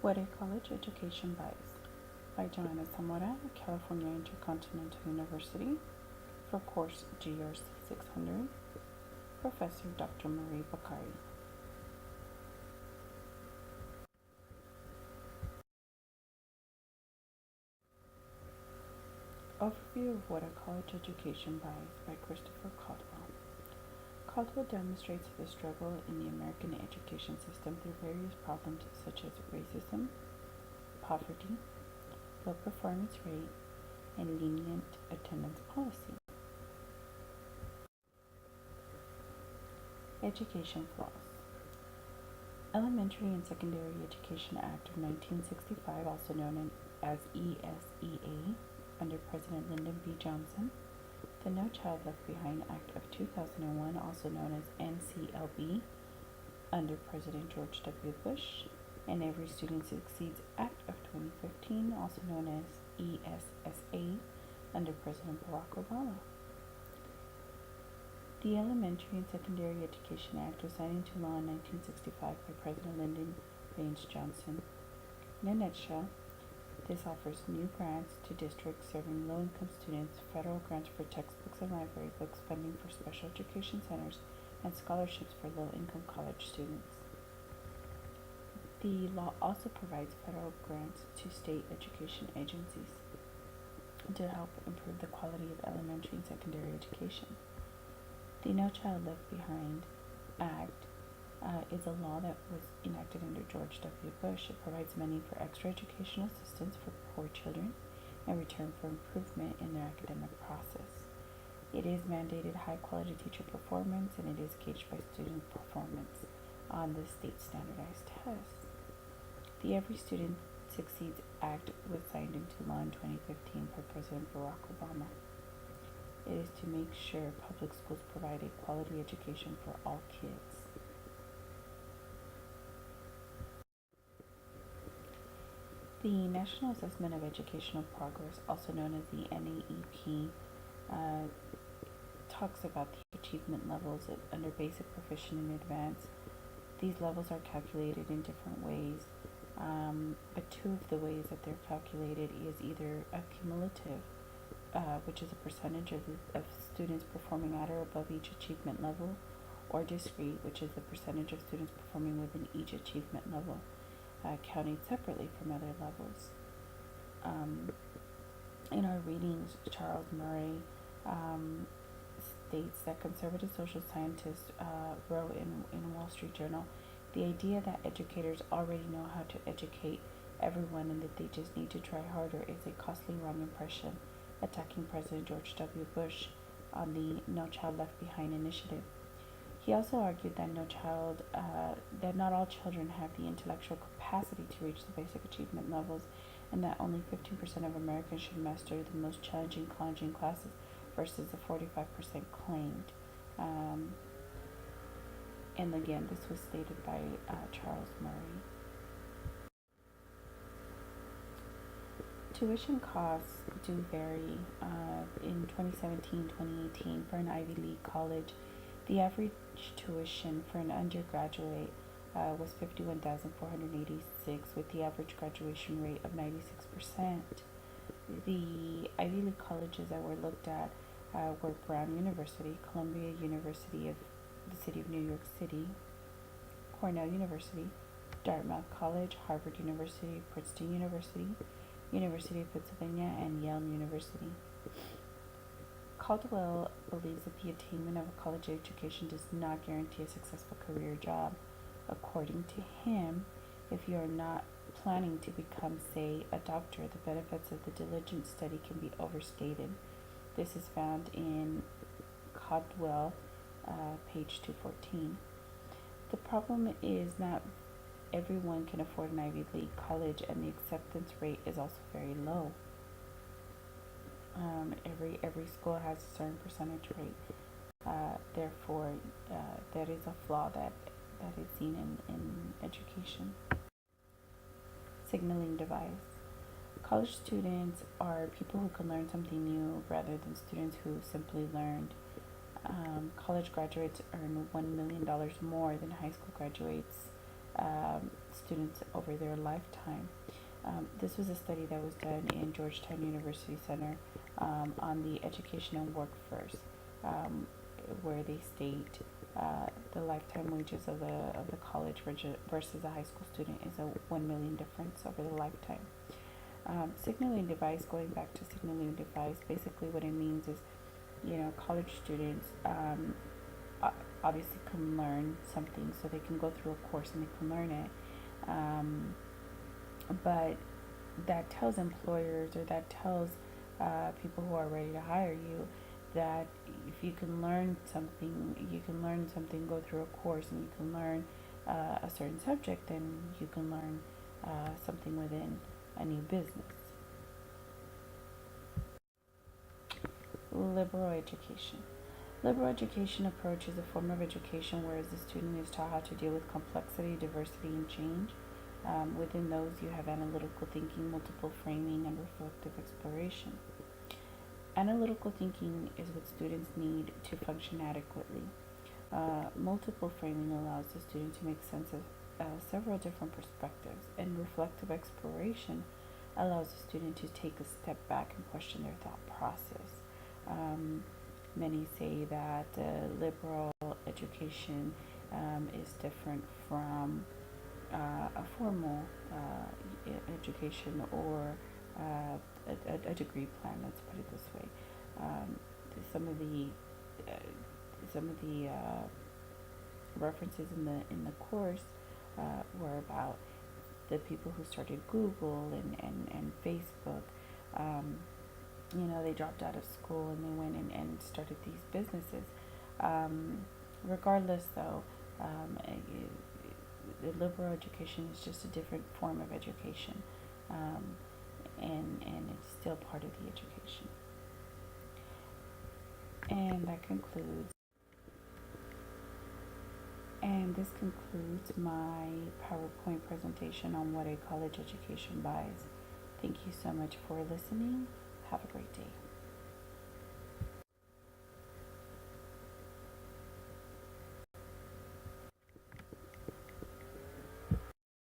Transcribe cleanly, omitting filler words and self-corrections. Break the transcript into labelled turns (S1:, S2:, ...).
S1: What a College Education Bias by Joanna Zamora, California Intercontinental University, for course GRC 600, Professor Dr. Marie Bakari. Overview of What a College Education Bias by Christopher Caldwell. Caldwell demonstrates the struggle in the American education system through various problems such as racism, poverty, low performance rate, and lenient attendance policy. Education flaws. Elementary and Secondary Education Act of 1965, also known as ESEA, under President Lyndon B. Johnson. The No Child Left Behind Act of 2001, also known as NCLB, under President George W. Bush. And Every Student Succeeds Act of 2015, also known as ESSA, under President Barack Obama. The Elementary and Secondary Education Act was signed into law in 1965 by President Lyndon Baines Johnson. In a nutshell, this offers new grants to districts serving low-income students, federal grants for textbooks and library books, funding for special education centers, and scholarships for low-income college students. The law also provides federal grants to state education agencies to help improve the quality of elementary and secondary education. The No Child Left Behind Act is a law that was enacted under George W. Bush. It provides money for extra educational assistance for poor children in return for improvement in their academic process. It is mandated high-quality teacher performance, and it is gauged by student performance on the state standardized tests. The Every Student Succeeds Act was signed into law in 2015 by President Barack Obama. It is to make sure public schools provide a quality education for all kids. The National Assessment of Educational Progress, also known as the NAEP, talks about the achievement levels under basic, proficient, and advanced. These levels are calculated in different ways, but two of the ways that they're calculated is either cumulative, which is a percentage of students performing at or above each achievement level, or discrete, which is the percentage of students performing within each achievement level, counted separately from other levels. In our readings, Charles Murray states that conservative social scientists wrote in Wall Street Journal, the idea that educators already know how to educate everyone and that they just need to try harder is a costly wrong impression, attacking President George W. Bush on the No Child Left Behind initiative. He also argued that that not all children have the intellectual capacity to reach the basic achievement levels, and that only 15% of Americans should master the most challenging college classes versus the 45% claimed. And again, this was stated by Charles Murray. Tuition costs do vary. In 2017-2018, for an Ivy League college, the average tuition for an undergraduate was $51,486, with the average graduation rate of 96%. The Ivy League colleges that were looked at were Brown University, Columbia University of the City of New York City, Cornell University, Dartmouth College, Harvard University, Princeton University, University of Pennsylvania, and Yale University. Caldwell believes that the attainment of a college education does not guarantee a successful career job. According to him, if you are not planning to become, say, a doctor, the benefits of the diligent study can be overstated. This is found in Caldwell, page 214. The problem is not everyone can afford an Ivy League college, and the acceptance rate is also very low. Every school has a certain percentage rate. Therefore, that is a flaw that is seen in education. Signaling device. College students are people who can learn something new rather than students who simply learned. College graduates earn $1 million more than high school graduates students over their lifetime. This was a study that was done in Georgetown University Center on the education and workforce, where they state the lifetime wages of the college versus a high school student is a 1 million difference over the lifetime. Signaling device, going back to signaling device, basically what it means is, college students obviously can learn something, so they can go through a course and they can learn it. But that tells employers, or that tells people who are ready to hire you, that if you can learn something, go through a course, and you can learn a certain subject, then you can learn something within a new business. Liberal education. Liberal education approach is a form of education whereas the student is taught how to deal with complexity, diversity, and change. Within those, you have analytical thinking, multiple framing, and reflective exploration. Analytical thinking is what students need to function adequately. Multiple framing allows the student to make sense of several different perspectives, and reflective exploration allows the student to take a step back and question their thought process. Many say that liberal education is different from a formal education, or a degree plan. Let's put it this way. Some of the references in the course were about the people who started Google and Facebook. They dropped out of school and they went and started these businesses. Regardless, though, the liberal education is just a different form of education, and it's still part of the education. And this concludes my PowerPoint presentation on what a college education buys. Thank you so much for listening. Have a great day.